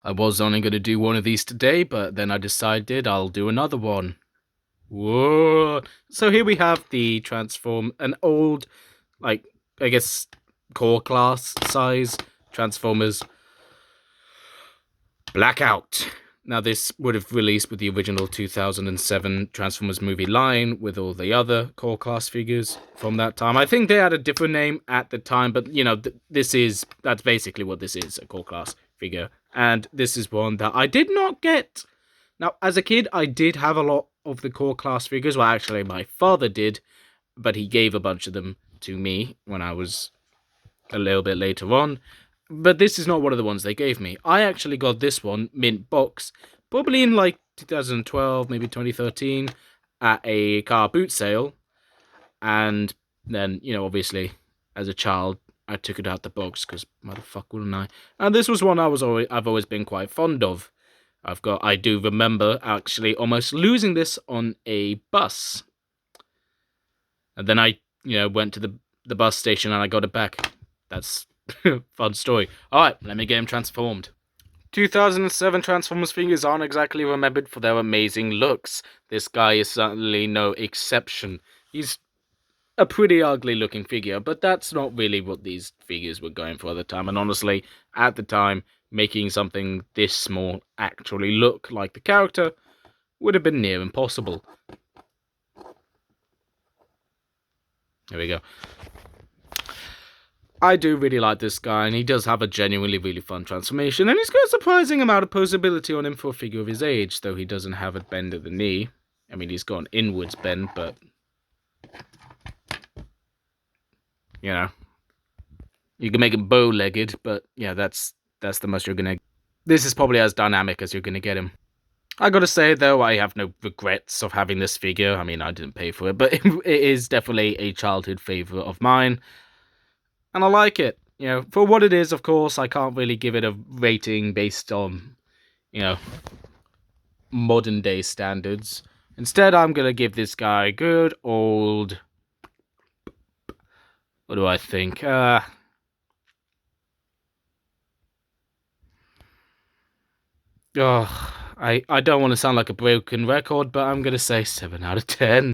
I was only going to do one of these today, but then I decided I'll do another one. Whoa! So here we have the an old, like, I guess, core class size Transformers Blackout. Now, this would have released with the original 2007 Transformers movie line with all the other core class figures from that time. I think they had a different name at the time, but, you know, that's basically what this is, a core class figure. And this is one that I did not get. Now, as a kid, I did have a lot of the core class figures. Well, actually, my father did, but he gave a bunch of them to me when I was a little bit later on. But this is not one of the ones they gave me. I actually got this one, mint box, probably in like 2012, maybe 2013, at a car boot sale. And then, you know, obviously, as a child, I took it out the box, because motherfucker wouldn't I? And this was one I've always been quite fond of. I do remember actually almost losing this on a bus. And then I, went to the bus station and I got it back. That's fun story. Alright, let me get him transformed. 2007 Transformers figures aren't exactly remembered for their amazing looks. This guy is certainly no exception. He's a pretty ugly looking figure, but that's not really what these figures were going for at the time. And honestly, at the time, making something this small actually look like the character would have been near impossible. There we go. I do really like this guy, and he does have a genuinely really fun transformation, and he's got a surprising amount of posability on him for a figure of his age, though he doesn't have a bend at the knee. I mean, he's got an inwards bend, but, you know, you can make him bow-legged, but yeah, that's the most you're gonna. This is probably as dynamic as you're gonna get him. I gotta say, though, I have no regrets of having this figure. I mean, I didn't pay for it, but it is definitely a childhood favourite of mine. And I like it. You know, for what it is, of course, I can't really give it a rating based on, modern day standards. Instead, I'm gonna give this guy good old. What do I think? I don't want to sound like a broken record, but I'm gonna say 7 out of 10.